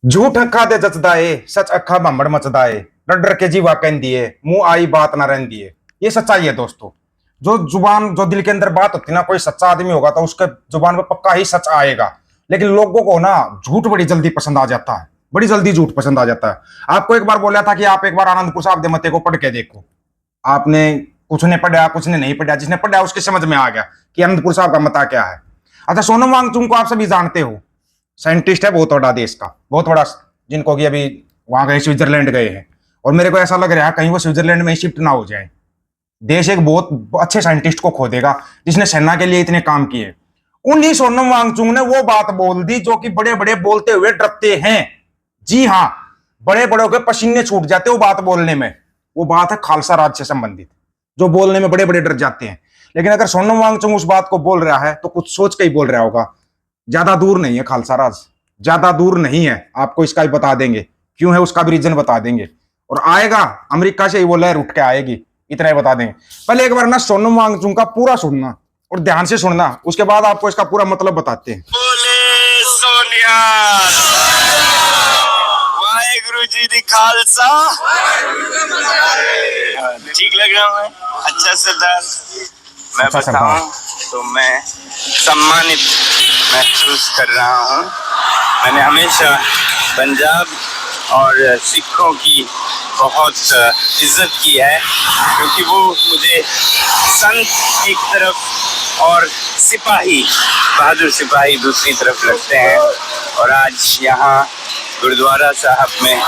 झूठ अखा दे जचदाए सच अखा भंबड़ मचदाए डर डर के जीवा कह दिए मुंह आई बात ना रहन दिए। ये सच्चाई है दोस्तों। जो जुबान जो दिल के अंदर बात होती है ना, कोई सच्चा आदमी होगा तो उसके जुबान पे पक्का ही सच आएगा। लेकिन लोगों को ना झूठ बड़ी जल्दी पसंद आ जाता है, बड़ी जल्दी झूठ पसंद आ जाता है। आपको एक बार बोला था कि आप एक बार आनंदपुर साहब दे मते को पढ़ के देखो। आपने कुछ ने पढ़ा, कुछ ने नहीं पढ़ा। जिसने पढ़ा उसके समझ में आ गया कि आनंदपुर साहब का मता क्या है। अच्छा, सोनम वांगचुक को आप सभी जानते हो, साइंटिस्ट है बहुत बड़ा, देश का बहुत बड़ा, जिनको कि अभी वहां गए, स्विट्जरलैंड गए हैं। और मेरे को ऐसा लग रहा है कहीं वो स्विट्जरलैंड में शिफ्ट ना हो जाए। देश एक बहुत अच्छे साइंटिस्ट को खो देगा जिसने सेना के लिए इतने काम किए। उन्हीं सोनम वांगचुक ने वो बात बोल दी जो कि बड़े बड़े बोलते हुए डरते हैं। जी हाँ, बड़े बड़ों के पसीने छूट जाते वो बात बोलने में। वो बात है खालसा राज से संबंधित, जो बोलने में बड़े बड़े डर जाते हैं। लेकिन अगर सोनम वांगचुक उस बात को बोल रहा है तो कुछ सोच के ही बोल रहा होगा। ज्यादा दूर नहीं है खालसा राज, ज्यादा दूर नहीं है। आपको इसका भी बता देंगे क्यों है, उसका भी रीजन बता देंगे। और आएगा अमेरिका से ही वो लहर उठ के आएगी, इतना ही बता देंगे। पहले एक बार ना सोनम वांगचुक का पूरा सुनना और ध्यान से सुनना, उसके बाद आपको इसका पूरा मतलब बताते हैं। बोले सोनिया वाहेगुरु जी दी खालसा। ठीक लग रहा है, अच्छा सरदार। मैं बताऊं तो मैं सम्मानित महसूस कर रहा हूं। मैंने हमेशा पंजाब और सिखों की बहुत इज्जत की है, क्योंकि वो मुझे संत एक तरफ और सिपाही, बहादुर सिपाही दूसरी तरफ लगते हैं। और आज यहाँ गुरुद्वारा साहब में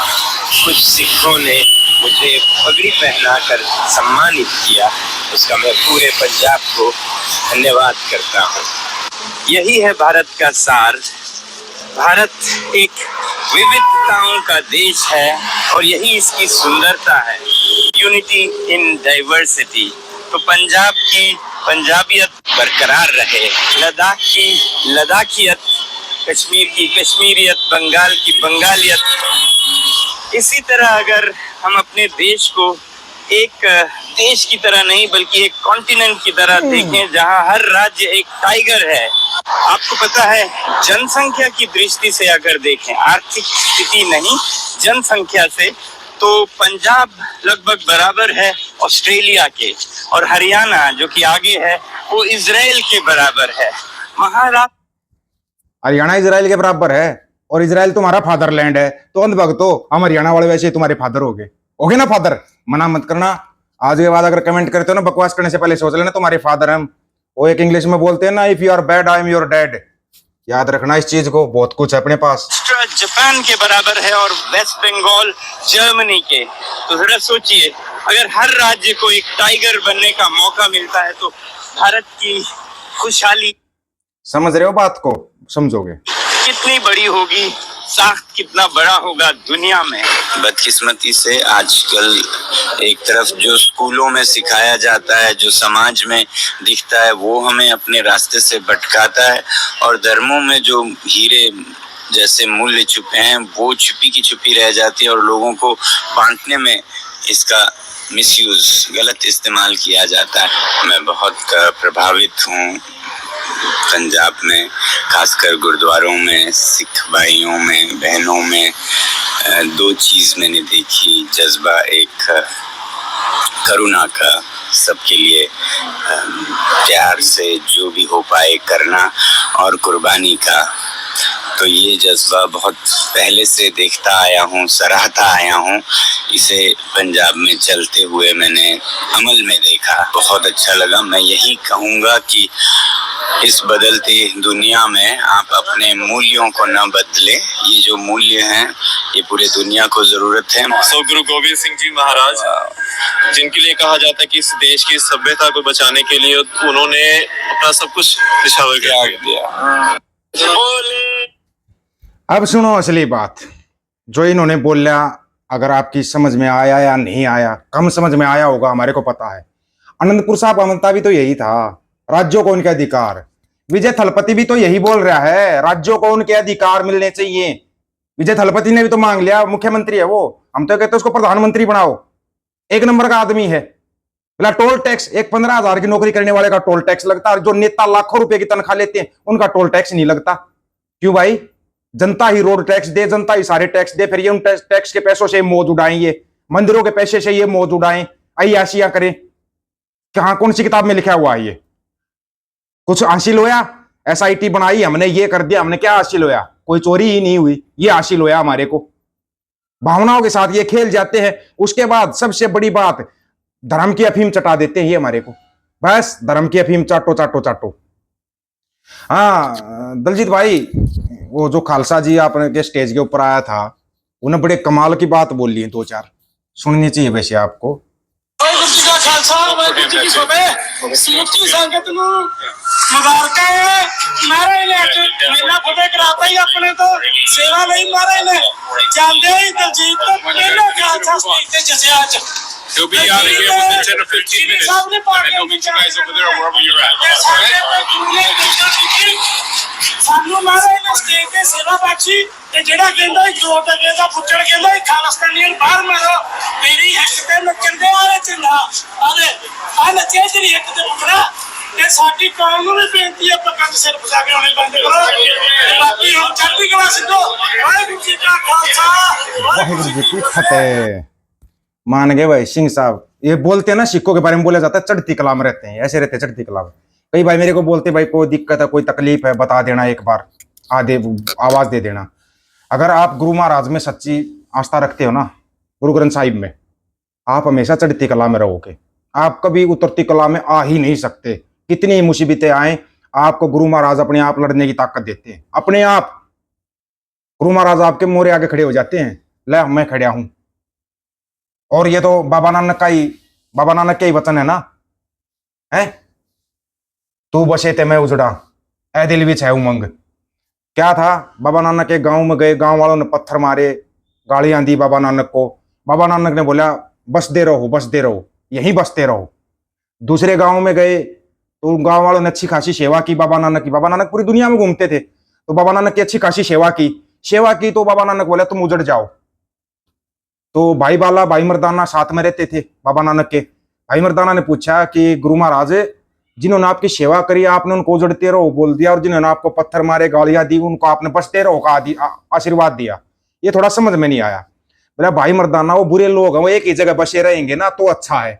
कुछ सिखों ने मुझे पगड़ी पहनाकर सम्मानित किया, उसका मैं पूरे पंजाब को धन्यवाद करता हूँ। यही है भारत का सार। भारत एक विविधताओं का देश है और यही इसकी सुंदरता है, यूनिटी इन डाइवर्सिटी। तो पंजाब की पंजाबियत बरकरार रहे, लद्दाख की लद्दाखियत, कश्मीर की कश्मीरियत, बंगाल की बंगालियत। इसी तरह अगर हम अपने देश को एक देश की तरह नहीं बल्कि एक कॉन्टिनेंट की तरह देखें, जहां हर राज्य एक टाइगर है। आपको पता है, जनसंख्या की दृष्टि से अगर देखें, आर्थिक स्थिति नहीं, जनसंख्या से, तो पंजाब लगभग बराबर है ऑस्ट्रेलिया के, और हरियाणा जो कि आगे है वो इजराइल के बराबर है। महाराष्ट्र, हरियाणा इजराइल के बराबर है और इजराइल तुम्हारा फादरलैंड है। तो अंधभक्तो, हम हरियाणा वाले वैसे ही तुम्हारे फादर होगे ना फादर। मना मत करना। आज के बाद अगर कमेंट करते हो ना, बकवास करने से पहले सोच लेना तुम्हारे फादर हम। वो एक इंग्लिश में बोलते हैं ना, if you are bad I am your dad. याद रखना इस चीज को, बहुत कुछ है अपने पास। जापान के बराबर है और वेस्ट बंगाल जर्मनी के। तो जरा सोचिए, अगर हर राज्य को एक टाइगर बनने का मौका मिलता है तो भारत की खुशहाली, समझ रहे हो बात को, समझोगे कितनी बड़ी होगी, साख कितना बड़ा होगा दुनिया में। बदकिस्मती से आजकल एक तरफ जो स्कूलों में सिखाया जाता है, जो समाज में दिखता है, वो हमें अपने रास्ते से भटकाता है, और धर्मों में जो हीरे जैसे मूल्य छुपे हैं वो छुपी की छुपी रह जाती है, और लोगों को बांटने में इसका मिसयूज, गलत इस्तेमाल किया जाता है। मैं बहुत प्रभावित हूँ पंजाब में, खासकर गुरुद्वारों में, सिख भाइयों में, बहनों में दो चीज मैंने देखी, जज्बा एक करुणा का, सबके लिए प्यार से जो भी हो पाए करना, और कुर्बानी का। तो ये जज्बा बहुत पहले से देखता आया हूँ, सराहता आया हूँ। इसे पंजाब में चलते हुए मैंने अमल में देखा, बहुत अच्छा लगा। मैं यही कहूँगा कि इस बदलती दुनिया में आप अपने मूल्यों को न बदले। ये जो मूल्य हैं ये पूरे दुनिया को जरूरत है। सो गुरु गोविंद सिंह जी महाराज, जिनके लिए कहा जाता है कि इस देश की सभ्यता को बचाने के लिए उन्होंने अपना सब कुछ निछावर कर दिया। अब सुनो असली बात, जो इन्होंने बोला। अगर आपकी समझ में आया या नहीं आया, कम समझ में आया होगा, हमारे को पता है। आनंदपुर साहब अमलता भी तो यही था, राज्यों को उनके अधिकार। विजय थलपति भी तो यही बोल रहा है, राज्यों को उनके अधिकार मिलने चाहिए। विजय थलपति ने भी तो मांग लिया, मुख्यमंत्री है वो। हम तो कहते हैं उसको प्रधानमंत्री बनाओ, एक नंबर का आदमी है। बोला टोल टैक्स, एक 15,000 की नौकरी करने वाले का टोल टैक्स लगता है, और जो नेता लाखों रुपए की तनख्वाह लेते हैं उनका टोल टैक्स नहीं लगता। क्यों भाई? जनता ही रोड टैक्स दे, जनता ही सारे टैक्स दे, फिर ये उन टैक्स के पैसों से मौज उड़ाएं, ये मंदिरों के पैसे से ये मौज उड़ाएं, अय्याशियां करें। कहां कौन सी किताब में लिखा हुआ है ये? कुछ हासिल होया? SIT बनाई हमने, ये कर दिया हमने, क्या हासिल होया? कोई चोरी ही नहीं हुई, ये हासिल होया हमारे को। भावनाओं के साथ ये खेल जाते हैं। उसके बाद सबसे बड़ी बात, धर्म की अफीम चटा देते हैं ये हमारे को। बस धर्म की अफीम चाटो चाटो चाटो। हाँ दलजीत भाई, वो जो खालसा जी आपने के स्टेज के ऊपर आया था, उन्हें बड़े कमाल की बात बोल ली है, 2-4 सुननी चाहिए वैसे आपको। ਵਾਹਿਗੁਰੂ ਜੀ ਕਾ ਖਾਲਸਾ ਵਾਹਿਗੁਰੂ ਜੀ ਕੀ ਫਤਿਹ। ਸਮੁੱਚੀ ਸੰਗਤ ਨੂੰ ਮੁਬਾਰਕਾਂ ਹੈ। ਮਹਾਰਾਜ ਨੇ ਅੱਜ ਮੇਲਾ ਫਤਿਹ ਕਰਾਤਾ ਹੀ ਆਪਣੇ ਤੋਂ ਸੇਵਾ ਲਈ। ਮਹਾਰਾਜ ਨੇ ਜਾਂਦੇ ਹੀ ਦਲਜੀਤ ਤੋਂ ਪਹਿਲਾਂ ਖਾਲਸਾ ਸਟੇਜ ਤੇ ਜਸਿਆ ਅੱਜ। He'll be out of here within 10 or 15 minutes. And then he'll meet you guys over there wherever you're at. ਸਾਨੂੰ ਮਹਾਰਾਜ ਨੇ ਸਟੇਜ ਤੇ ਸੇਵਾ ਬਖਸ਼ੀ ਤੇ ਜਿਹੜਾ ਕਹਿੰਦਾ ਜੋਤ ਅੱਗੇ ਦਾ ਪੁੱਛੜ ਕਹਿੰਦਾ ਖਾਲਸਤਾਨੀਆਂ ਬਾਹਰ ਮਾਰੋ, ਮੇਰੀ ਹੱਕ ਤੇ ਨੱਚਣ ਦੇ ਆਲੇ ਚੰਗਾ ਆਲੇ ਆ ਨੱਚੇ ਜਿਹੜੀ ਇੱਕ ਤੇ ਪੁੱਛੜਾ ਤੇ ਸਾਡੀ ਕੌਮ ਨੂੰ ਵੀ ਬੇਨਤੀ ਹੈ ਪੱਕਾ ਸਿਰ ਫਸਾ ਕੇ ਆਉਣੇ ਬੰਦ ਕਰੋ। ਤੇ ਬਾਕੀ ਹੁਣ ਚੜ੍ਹਦੀ ਕਲਾ ਸਿੱਧੋ। ਵਾਹਿਗੁਰੂ ਜੀ ਕਾ ਖਾਲਸਾ वाहिगुरु जी की फतेह। मान गए भाई सिंह साहब। ये बोलते हैं ना, सिक्कों के बारे में बोला जाता है चढ़ती कला में रहते हैं, ऐसे रहते हैं चढ़ती कला में। कई भाई मेरे को बोलते भाई कोई दिक्कत है, कोई तकलीफ है, बता देना, एक बार आवाज दे देना। अगर आप गुरु महाराज में सच्ची आस्था रखते हो ना, गुरु ग्रंथ साहिब में, आप हमेशा चढ़ती कला में रहोगे। आप कभी उतरती कला में आ ही नहीं सकते। कितनी ही मुसीबतें आए, आपको गुरु महाराज अपने आप लड़ने की ताकत देते हैं। अपने आप गुरु महाराज आपके मोरे आगे खड़े हो जाते हैं, ले मैं खड़ा हूं। और ये तो बाबा नानक के ही वचन है ना, है तू बसे ते मैं उजड़ा, ऐ दिल विच है उमंग। क्या था, बाबा नानक के गांव में गए, गांव वालों ने पत्थर मारे, गालियां दी बाबा नानक को। बाबा नानक ने बोला बसते रहो, यहीं बसते रहो। दूसरे गांव में गए तो गांव वालों ने अच्छी खासी सेवा की बाबा नानक की। बाबा नानक पूरी दुनिया में घूमते थे, तो बाबा नानक की अच्छी खासी सेवा की तो बाबा नानक बोले तुम उजड़ जाओ। तो भाई बाला, भाई मर्दाना साथ में रहते थे बाबा नानक के। भाई मर्दाना ने पूछा कि गुरु महाराज, जिन्होंने आपकी सेवा करी आपने उनको उजड़ते रहो बोल दिया, और जिन्होंने आपको पत्थर मारे, गालियां दी, उनको आपने बचते रहो का आशीर्वाद दिया। ये थोड़ा समझ में नहीं आया। बोला भाई मर्दाना, वो बुरे लोग हैं, वो एक ही जगह बसे रहेंगे ना तो अच्छा है,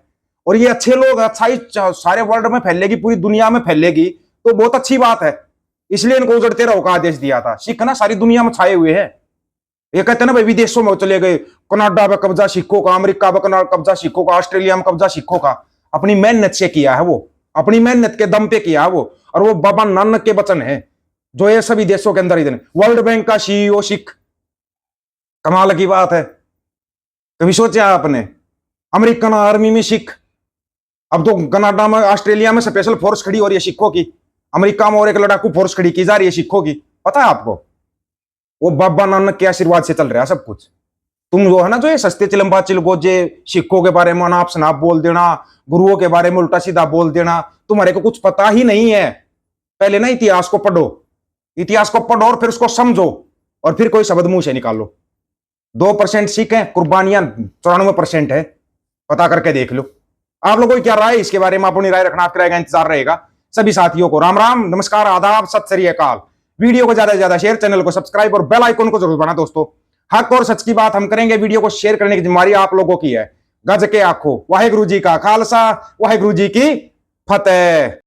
और ये अच्छे लोग, अच्छाई सारे वर्ल्ड में फैलेगी, पूरी दुनिया में फैलेगी तो बहुत अच्छी बात है, इसलिए इनको उजड़ते रहो का आदेश दिया था। सिख ना सारी दुनिया में छाए हुए हैं। ये कहते हैं ना भाई, विदेशों में चले गए, कनाडा में कब्जा सिखों का, अमेरिका में कब्जा सिखों का, ऑस्ट्रेलिया में कब्जा सिखों का। अपनी मेहनत से किया है वो, अपनी मेहनत के दम पे किया है वो, और वो बाबा नानक के वचन है जो ये सभी देशों के अंदर इधर। वर्ल्ड बैंक का CEO सिख, कमाल की बात है। कभी सोचा आपने? अमेरिकन आर्मी में सिख, अब तो कनाडा में, ऑस्ट्रेलिया में स्पेशल फोर्स खड़ी हो रही है सिखों की, अमेरिका में और एक लड़ाकू फोर्स खड़ी की जा रही है सिखों की। पता है आपको? वो बाबा नानक के आशीर्वाद से चल रहा है सब कुछ। तुम जो है ना, जो ये सस्ते चिलम्बा चिलगोजे सिखों के बारे में अनाप शनाप बोल देना, गुरुओं के बारे में उल्टा सीधा बोल देना, तुम्हारे को कुछ पता ही नहीं है। पहले ना इतिहास को पढ़ो, और फिर उसको समझो, और फिर कोई शब्द मुंह से निकालो। 2% सिख है, कुर्बानियां 94% है। पता करके देख लो। आप लोगों की क्या राय इसके बारे में? अपनी राय रखना, आपकी राय का इंतजार रहेगा। सभी साथियों को राम राम, नमस्कार, आदाब, सत श्री अकाल। वीडियो को ज्यादा से ज्यादा शेयर, चैनल को सब्सक्राइब और बेल आइकन को जरूर दबाना दोस्तों। हक और सच की बात हम करेंगे, वीडियो को शेयर करने की जिम्मेदारी आप लोगों की है। गज के आखो। वाहिगुरु जी का खालसा, वाहिगुरु जी की फतेह।